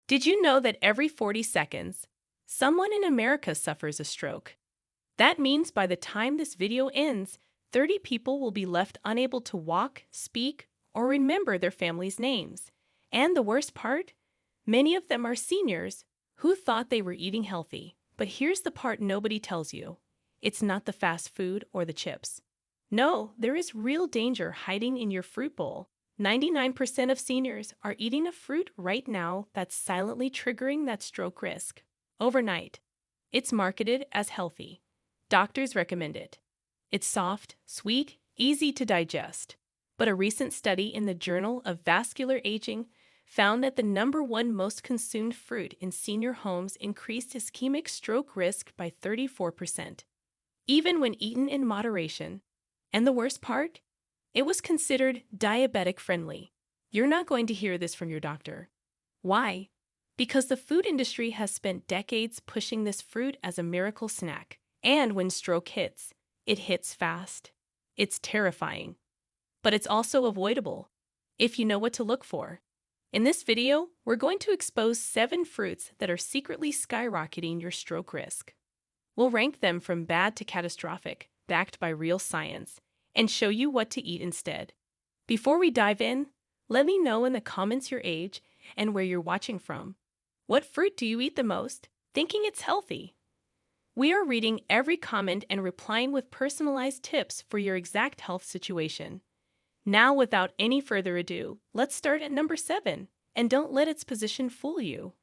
Did you know that every 40 seconds, someone in America suffers a stroke? That means by the time this video ends, 30 people will be left unable to walk, speak, or remember their family's names. And the worst part? Many of them are seniors who thought they were eating healthy. But here's the part nobody tells you. It's not the fast food or the chips. No, there is real danger hiding in your fruit bowl. 99% of seniors are eating a fruit right now that's silently triggering that stroke risk. Overnight. It's marketed as healthy. Doctors recommend it. It's soft, sweet, easy to digest. But a recent study in the Journal of Vascular Aging found that the #1 most consumed fruit in senior homes increased ischemic stroke risk by 34%, even when eaten in moderation. And the worst part? It was considered diabetic-friendly. You're not going to hear this from your doctor. Why? Because the food industry has spent decades pushing this fruit as a miracle snack. And when stroke hits, it hits fast. It's terrifying. But it's also avoidable, if you know what to look for. In this video, we're going to expose 7 fruits that are secretly skyrocketing your stroke risk. We'll rank them from bad to catastrophic, backed by real science, and show you what to eat instead. Before we dive in, let me know in the comments your age and where you're watching from. What fruit do you eat the most, thinking it's healthy? We are reading every comment and replying with personalized tips for your exact health situation. Now, without any further ado, let's start at number 7, and don't let its position fool you.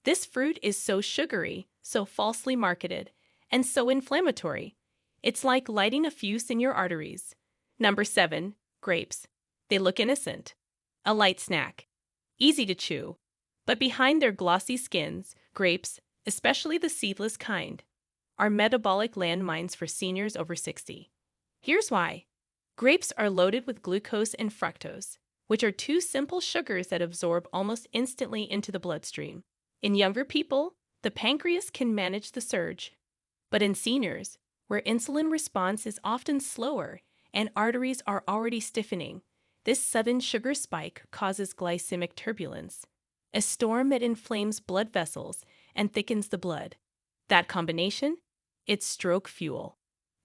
This fruit is so sugary, so falsely marketed, and so inflammatory. It's like lighting a fuse in your arteries. Number 7, grapes. They look innocent. A light snack. Easy to chew. But behind their glossy skins, grapes, especially the seedless kind, are metabolic landmines for seniors over 60. Here's why. Grapes are loaded with glucose and fructose, which are 2 simple sugars that absorb almost instantly into the bloodstream. In younger people, the pancreas can manage the surge. But in seniors, where insulin response is often slower and arteries are already stiffening, this sudden sugar spike causes glycemic turbulence, a storm that inflames blood vessels and thickens the blood. That combination? It's stroke fuel.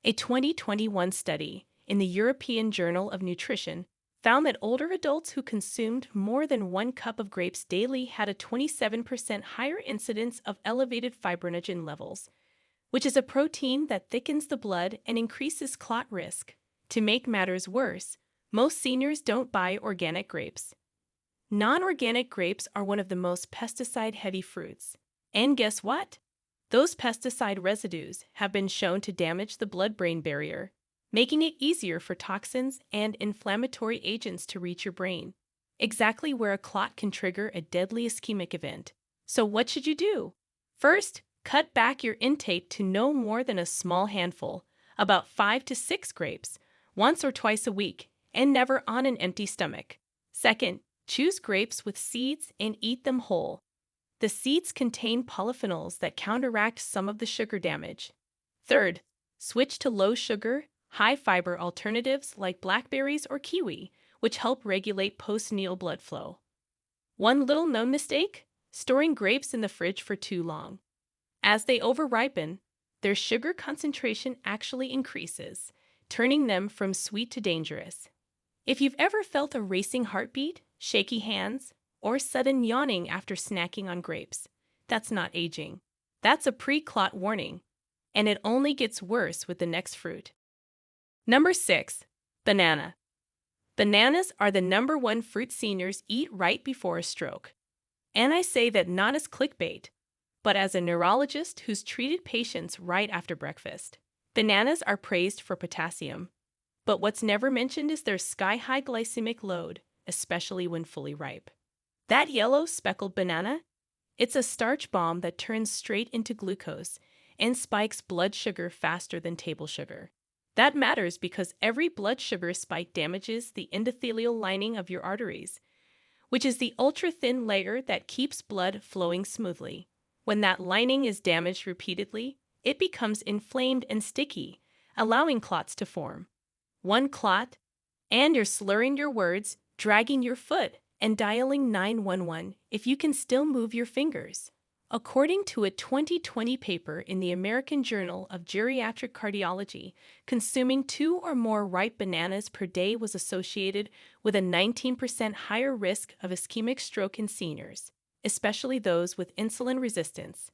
A 2021 study in the European Journal of Nutrition found that older adults who consumed more than 1 cup of grapes daily had a 27% higher incidence of elevated fibrinogen levels, which is a protein that thickens the blood and increases clot risk. To make matters worse, most seniors don't buy organic grapes. Non-organic grapes are one of the most pesticide-heavy fruits. And guess what? Those pesticide residues have been shown to damage the blood-brain barrier, making it easier for toxins and inflammatory agents to reach your brain, exactly where a clot can trigger a deadly ischemic event. So what should you do? First, cut back your intake to no more than a small handful, about 5 to 6 grapes, once or twice a week, and never on an empty stomach. Second, choose grapes with seeds and eat them whole. The seeds contain polyphenols that counteract some of the sugar damage. Third, switch to low-sugar, high-fiber alternatives like blackberries or kiwi, which help regulate postnasal blood flow. One little known mistake? Storing grapes in the fridge for too long. As they over-ripen, their sugar concentration actually increases, turning them from sweet to dangerous. If you've ever felt a racing heartbeat, shaky hands, or sudden yawning after snacking on grapes, that's not aging. That's a pre-clot warning, and it only gets worse with the next fruit. Number 6, banana. Bananas are the #1 fruit seniors eat right before a stroke. And I say that not as clickbait, but as a neurologist who's treated patients right after breakfast. Bananas are praised for potassium, but what's never mentioned is their sky-high glycemic load, especially when fully ripe. That yellow speckled banana? It's a starch bomb that turns straight into glucose and spikes blood sugar faster than table sugar. That matters because every blood sugar spike damages the endothelial lining of your arteries, which is the ultra-thin layer that keeps blood flowing smoothly. When that lining is damaged repeatedly, it becomes inflamed and sticky, allowing clots to form. One clot, and you're slurring your words, dragging your foot, and dialing 911 if you can still move your fingers. According to a 2020 paper in the American Journal of Geriatric Cardiology, consuming 2 or more ripe bananas per day was associated with a 19% higher risk of ischemic stroke in seniors, especially those with insulin resistance.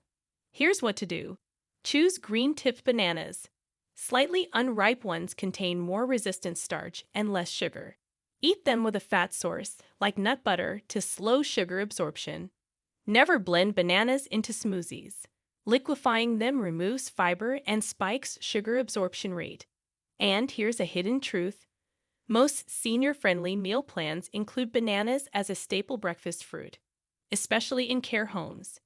Here's what to do. Choose green-tipped bananas. Slightly unripe ones contain more resistant starch and less sugar. Eat them with a fat source, like nut butter, to slow sugar absorption. Never blend bananas into smoothies. Liquefying them removes fiber and spikes sugar absorption rate. And here's a hidden truth. Most senior-friendly meal plans include bananas as a staple breakfast fruit, especially in care homes.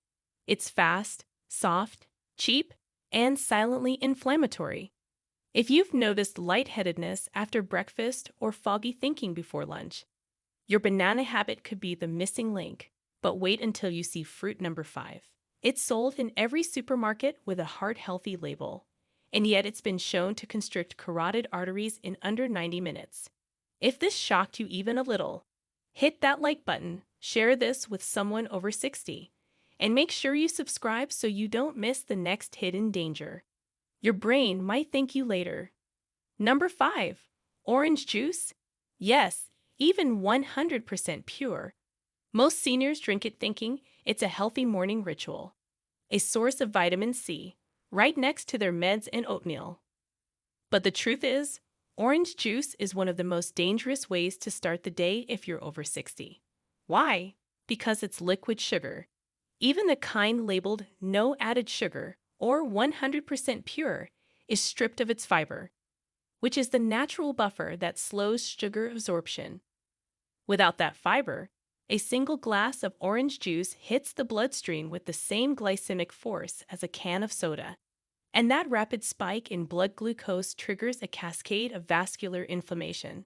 It's fast, soft, cheap, and silently inflammatory. If you've noticed lightheadedness after breakfast or foggy thinking before lunch, your banana habit could be the missing link. But wait until you see fruit number 5. It's sold in every supermarket with a heart-healthy label, and yet it's been shown to constrict carotid arteries in under 90 minutes. If this shocked you even a little, hit that like button, share this with someone over 60, and make sure you subscribe so you don't miss the next hidden danger. Your brain might thank you later. Number 5. Orange juice? Yes, even 100% pure. Most seniors drink it thinking it's a healthy morning ritual, a source of vitamin C, right next to their meds and oatmeal. But the truth is, orange juice is one of the most dangerous ways to start the day if you're over 60. Why? Because it's liquid sugar. Even the kind labeled no added sugar or 100% pure is stripped of its fiber, which is the natural buffer that slows sugar absorption. Without that fiber, a single glass of orange juice hits the bloodstream with the same glycemic force as a can of soda, and that rapid spike in blood glucose triggers a cascade of vascular inflammation.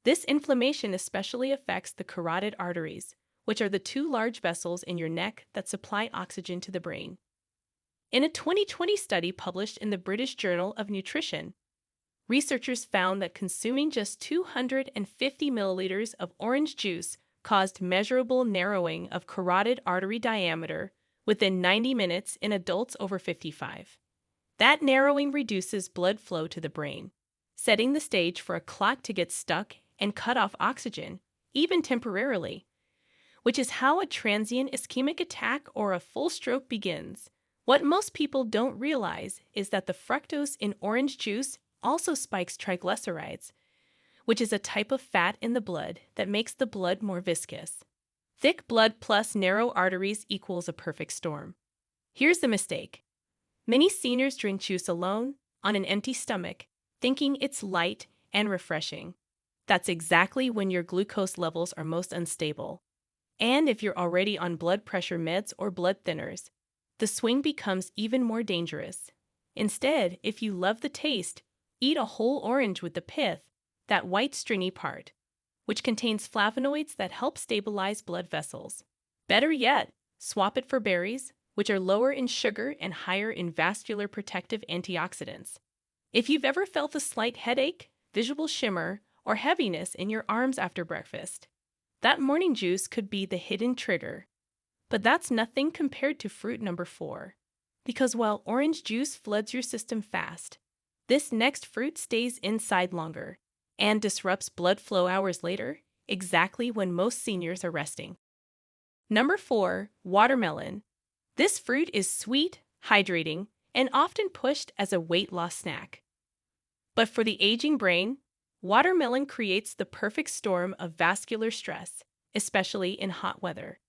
This inflammation especially affects the carotid arteries, which are the 2 large vessels in your neck that supply oxygen to the brain. In a 2020 study published in the British Journal of Nutrition, researchers found that consuming just 250 milliliters of orange juice caused measurable narrowing of carotid artery diameter within 90 minutes in adults over 55. That narrowing reduces blood flow to the brain, setting the stage for a clot to get stuck and cut off oxygen, even temporarily, which is how a transient ischemic attack or a full stroke begins. What most people don't realize is that the fructose in orange juice also spikes triglycerides, which is a type of fat in the blood that makes the blood more viscous. Thick blood plus narrow arteries equals a perfect storm. Here's the mistake. Many seniors drink juice alone, on an empty stomach, thinking it's light and refreshing. That's exactly when your glucose levels are most unstable. And if you're already on blood pressure meds or blood thinners, the swing becomes even more dangerous. Instead, if you love the taste, eat a whole orange with the pith, that white stringy part, which contains flavonoids that help stabilize blood vessels. Better yet, swap it for berries, which are lower in sugar and higher in vascular protective antioxidants. If you've ever felt a slight headache, visual shimmer, or heaviness in your arms after breakfast, that morning juice could be the hidden trigger. But that's nothing compared to fruit number 4. Because while orange juice floods your system fast, this next fruit stays inside longer and disrupts blood flow hours later, exactly when most seniors are resting. Number 4, watermelon. This fruit is sweet, hydrating, and often pushed as a weight loss snack. But for the aging brain, watermelon creates the perfect storm of vascular stress, especially in hot weather.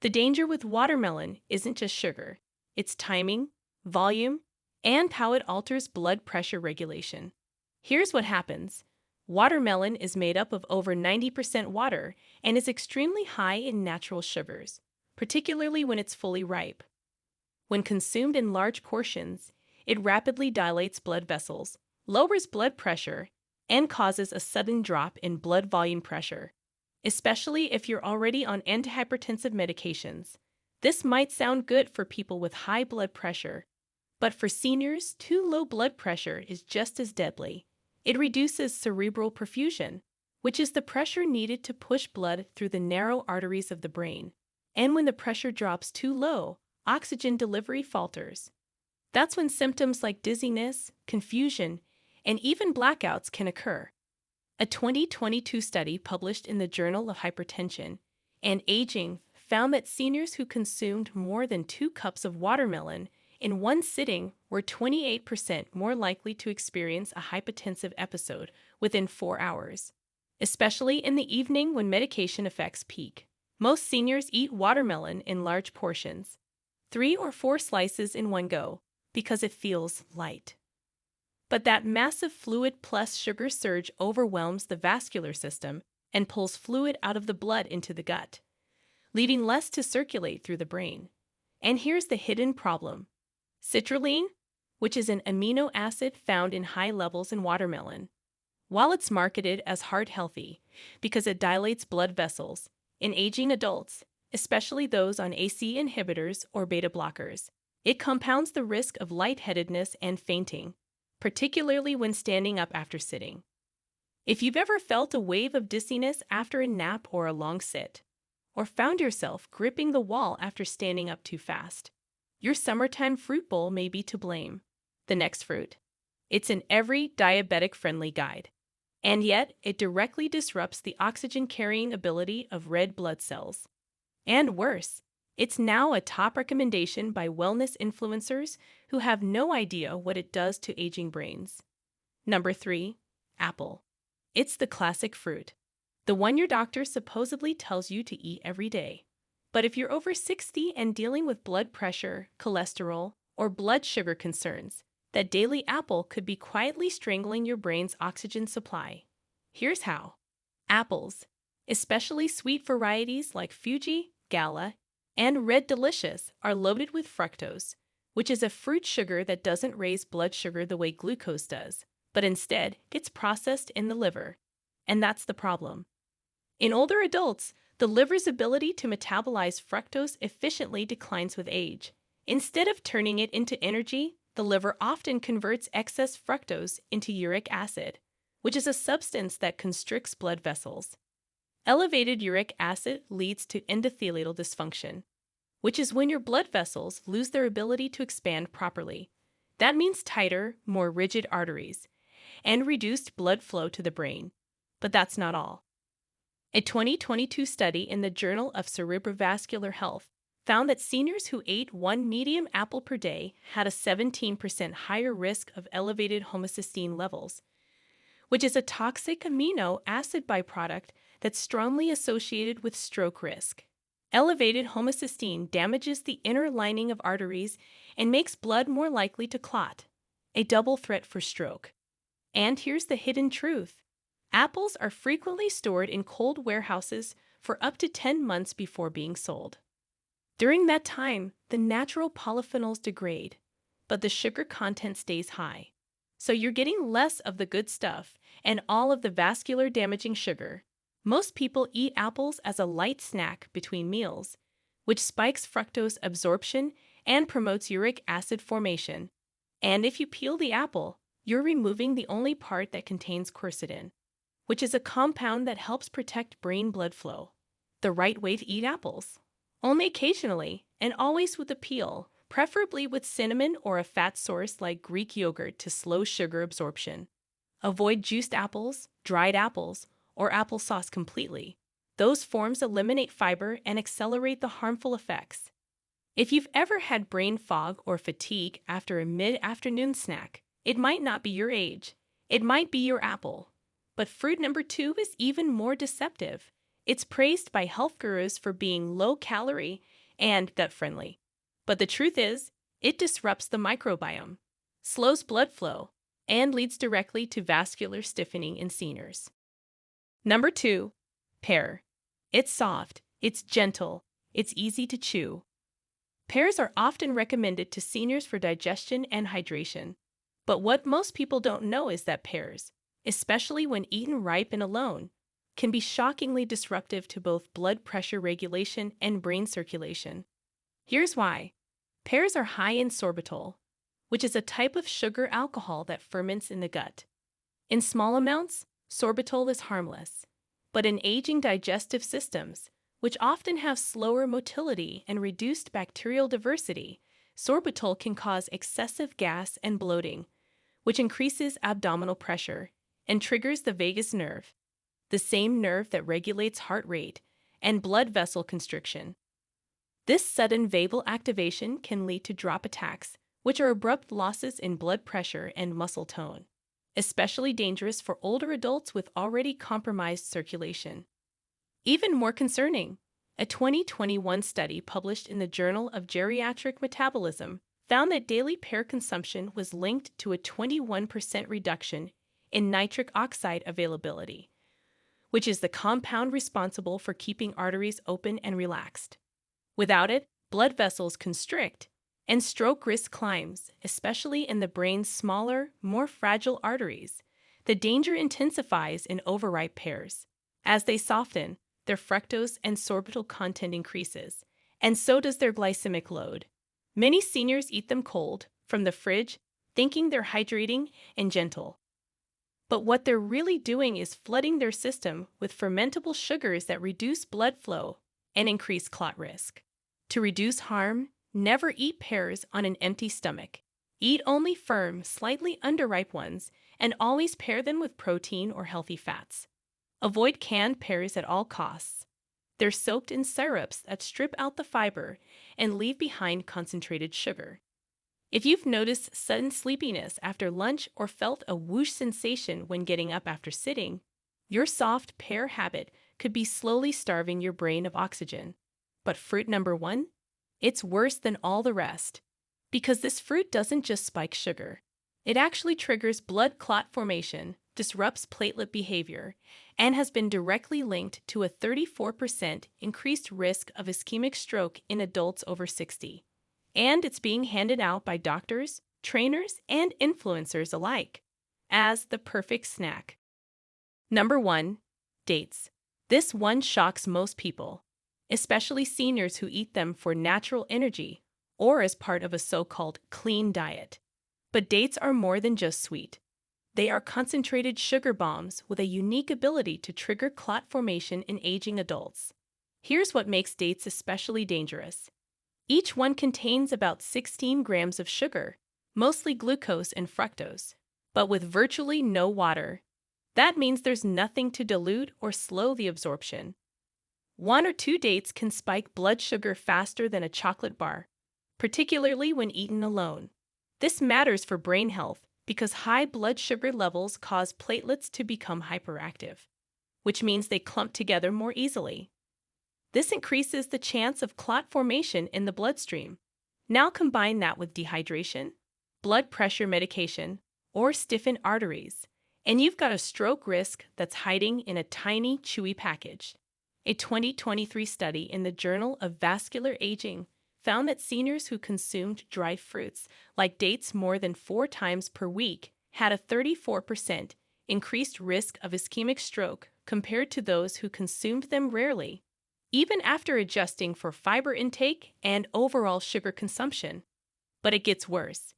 The danger with watermelon isn't just sugar, it's timing, volume, and how it alters blood pressure regulation. Here's what happens. Watermelon is made up of over 90% water and is extremely high in natural sugars, particularly when it's fully ripe. When consumed in large portions, it rapidly dilates blood vessels, lowers blood pressure, and causes a sudden drop in blood volume pressure, especially if you're already on antihypertensive medications. This might sound good for people with high blood pressure, but for seniors, too low blood pressure is just as deadly. It reduces cerebral perfusion, which is the pressure needed to push blood through the narrow arteries of the brain. And when the pressure drops too low, oxygen delivery falters. That's when symptoms like dizziness, confusion, and even blackouts can occur. A 2022 study published in the Journal of Hypertension and Aging found that seniors who consumed more than 2 cups of watermelon in one sitting were 28% more likely to experience a hypotensive episode within 4 hours, especially in the evening when medication effects peak. Most seniors eat watermelon in large portions, 3 or 4 slices in one go, because it feels light. But that massive fluid plus sugar surge overwhelms the vascular system and pulls fluid out of the blood into the gut, leaving less to circulate through the brain. And here's the hidden problem. Citrulline, which is an amino acid found in high levels in watermelon, while it's marketed as heart healthy because it dilates blood vessels, in aging adults, especially those on ACE inhibitors or beta blockers, it compounds the risk of lightheadedness and fainting, particularly when standing up after sitting. If you've ever felt a wave of dizziness after a nap or a long sit, or found yourself gripping the wall after standing up too fast, your summertime fruit bowl may be to blame. The next fruit. It's in every diabetic-friendly guide, and yet it directly disrupts the oxygen-carrying ability of red blood cells. And worse, it's now a top recommendation by wellness influencers who have no idea what it does to aging brains. Number 3. Apple. It's the classic fruit, the one your doctor supposedly tells you to eat every day. But if you're over 60 and dealing with blood pressure, cholesterol, or blood sugar concerns, that daily apple could be quietly strangling your brain's oxygen supply. Here's how. Apples, especially sweet varieties like Fuji, Gala, and Red Delicious, are loaded with fructose, which is a fruit sugar that doesn't raise blood sugar the way glucose does, but instead gets processed in the liver. And that's the problem. In older adults, the liver's ability to metabolize fructose efficiently declines with age. Instead of turning it into energy, the liver often converts excess fructose into uric acid, which is a substance that constricts blood vessels. Elevated uric acid leads to endothelial dysfunction, which is when your blood vessels lose their ability to expand properly. That means tighter, more rigid arteries, and reduced blood flow to the brain. But that's not all. A 2022 study in the Journal of Cerebrovascular Health found that seniors who ate 1 medium apple per day had a 17% higher risk of elevated homocysteine levels, which is a toxic amino acid byproduct that's strongly associated with stroke risk. Elevated homocysteine damages the inner lining of arteries and makes blood more likely to clot, a double threat for stroke. And here's the hidden truth. Apples are frequently stored in cold warehouses for up to 10 months before being sold. During that time, the natural polyphenols degrade, but the sugar content stays high. So you're getting less of the good stuff and all of the vascular damaging sugar. Most people eat apples as a light snack between meals, which spikes fructose absorption and promotes uric acid formation. And if you peel the apple, you're removing the only part that contains quercetin, which is a compound that helps protect brain blood flow. The right way to eat apples. Only occasionally, and always with a peel, preferably with cinnamon or a fat source like Greek yogurt to slow sugar absorption. Avoid juiced apples, dried apples, or applesauce completely. Those forms eliminate fiber and accelerate the harmful effects. If you've ever had brain fog or fatigue after a mid-afternoon snack, it might not be your age. It might be your apple. But fruit number 2 is even more deceptive. It's praised by health gurus for being low-calorie and gut-friendly. But the truth is, it disrupts the microbiome, slows blood flow, and leads directly to vascular stiffening in seniors. Number 2, pear. It's soft, it's gentle, it's easy to chew. Pears are often recommended to seniors for digestion and hydration. But what most people don't know is that pears, especially when eaten ripe and alone, can be shockingly disruptive to both blood pressure regulation and brain circulation. Here's why. Pears are high in sorbitol, which is a type of sugar alcohol that ferments in the gut. In small amounts, Sorbitol is harmless. But in aging digestive systems, which often have slower motility and reduced bacterial diversity, sorbitol can cause excessive gas and bloating, which increases abdominal pressure and triggers the vagus nerve, the same nerve that regulates heart rate and blood vessel constriction. This sudden vagal activation can lead to drop attacks, which are abrupt losses in blood pressure and muscle tone, especially dangerous for older adults with already compromised circulation. Even more concerning, a 2021 study published in the Journal of Geriatric Metabolism found that daily pear consumption was linked to a 21% reduction in nitric oxide availability, which is the compound responsible for keeping arteries open and relaxed. Without it, blood vessels constrict, and stroke risk climbs, especially in the brain's smaller, more fragile arteries. The danger intensifies in overripe pears. As they soften, their fructose and sorbitol content increases, and so does their glycemic load. Many seniors eat them cold, from the fridge, thinking they're hydrating and gentle. But what they're really doing is flooding their system with fermentable sugars that reduce blood flow and increase clot risk. To reduce harm, never eat pears on an empty stomach. Eat only firm, slightly underripe ones, and always pair them with protein or healthy fats. Avoid canned pears at all costs. They're soaked in syrups that strip out the fiber and leave behind concentrated sugar. If you've noticed sudden sleepiness after lunch or felt a whoosh sensation when getting up after sitting, your soft pear habit could be slowly starving your brain of oxygen. But fruit number 1? It's worse than all the rest, because this fruit doesn't just spike sugar. It actually triggers blood clot formation, disrupts platelet behavior, and has been directly linked to a 34% increased risk of ischemic stroke in adults over 60. And it's being handed out by doctors, trainers, and influencers alike as the perfect snack. Number 1, dates. This one shocks most people, especially seniors who eat them for natural energy or as part of a so-called clean diet. But dates are more than just sweet. They are concentrated sugar bombs with a unique ability to trigger clot formation in aging adults. Here's what makes dates especially dangerous. Each one contains about 16 grams of sugar, mostly glucose and fructose, but with virtually no water. That means there's nothing to dilute or slow the absorption. 1 or 2 dates can spike blood sugar faster than a chocolate bar, particularly when eaten alone. This matters for brain health because high blood sugar levels cause platelets to become hyperactive, which means they clump together more easily. This increases the chance of clot formation in the bloodstream. Now combine that with dehydration, blood pressure medication, or stiffened arteries, and you've got a stroke risk that's hiding in a tiny, chewy package. A 2023 study in the Journal of Vascular Aging found that seniors who consumed dry fruits, like dates, more than 4 times per week had a 34% increased risk of ischemic stroke compared to those who consumed them rarely, even after adjusting for fiber intake and overall sugar consumption. But it gets worse.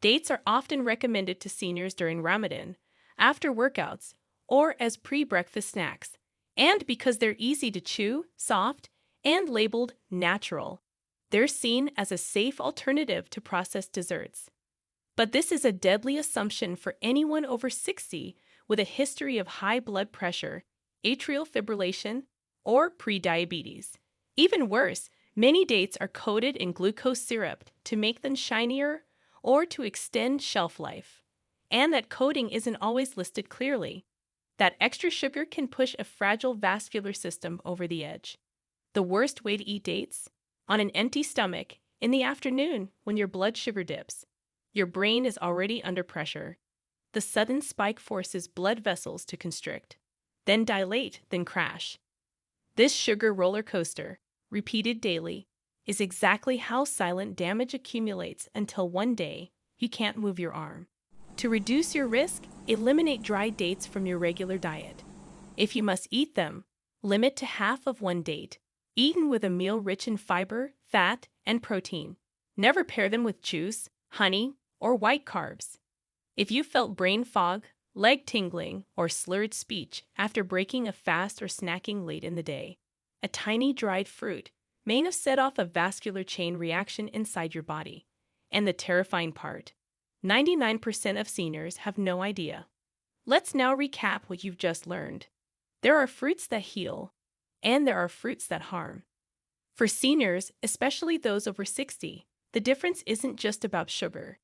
Dates are often recommended to seniors during Ramadan, after workouts, or as pre-breakfast snacks. And because they're easy to chew, soft, and labeled natural, they're seen as a safe alternative to processed desserts. But this is a deadly assumption for anyone over 60 with a history of high blood pressure, atrial fibrillation, or prediabetes. Even worse, many dates are coated in glucose syrup to make them shinier or to extend shelf life. And that coating isn't always listed clearly. That extra sugar can push a fragile vascular system over the edge. The worst way to eat dates? On an empty stomach, in the afternoon when your blood sugar dips. Your brain is already under pressure. The sudden spike forces blood vessels to constrict, then dilate, then crash. This sugar roller coaster, repeated daily, is exactly how silent damage accumulates until one day you can't move your arm. To reduce your risk, eliminate dry dates from your regular diet. If you must eat them, limit to half of one date, eaten with a meal rich in fiber, fat, and protein. Never pair them with juice, honey, or white carbs. If you felt brain fog, leg tingling, or slurred speech after breaking a fast or snacking late in the day. A tiny dried fruit may have set off a vascular chain reaction inside your body. And the terrifying part, 99% of seniors have no idea. Let's now recap what you've just learned. There are fruits that heal, and there are fruits that harm. For seniors, especially those over 60, the difference isn't just about sugar.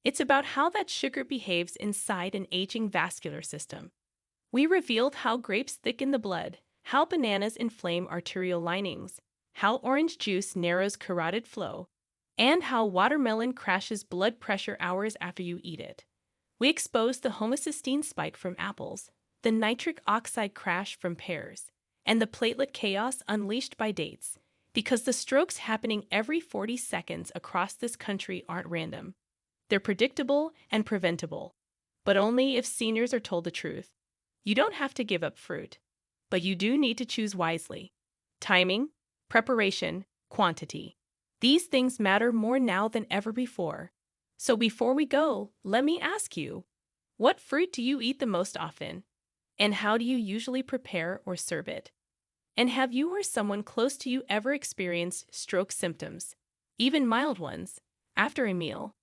It's about how that sugar behaves inside an aging vascular system. We revealed how grapes thicken the blood, how bananas inflame arterial linings, how orange juice narrows carotid flow, and how watermelon crashes blood pressure hours after you eat it. We exposed the homocysteine spike from apples, the nitric oxide crash from pears, and the platelet chaos unleashed by dates, because the strokes happening every 40 seconds across this country aren't random. They're predictable and preventable, but only if seniors are told the truth. You don't have to give up fruit, but you do need to choose wisely. Timing, preparation, quantity. These things matter more now than ever before. So before we go, let me ask you, what fruit do you eat the most often? And how do you usually prepare or serve it? And have you or someone close to you ever experienced stroke symptoms, even mild ones, after a meal?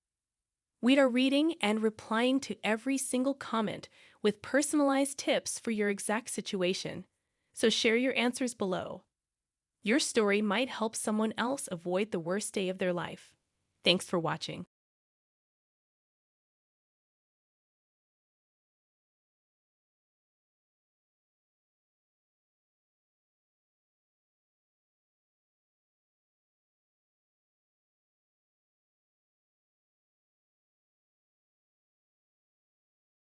We are reading and replying to every single comment with personalized tips for your exact situation, so share your answers below. Your story might help someone else avoid the worst day of their life. Thanks for watching.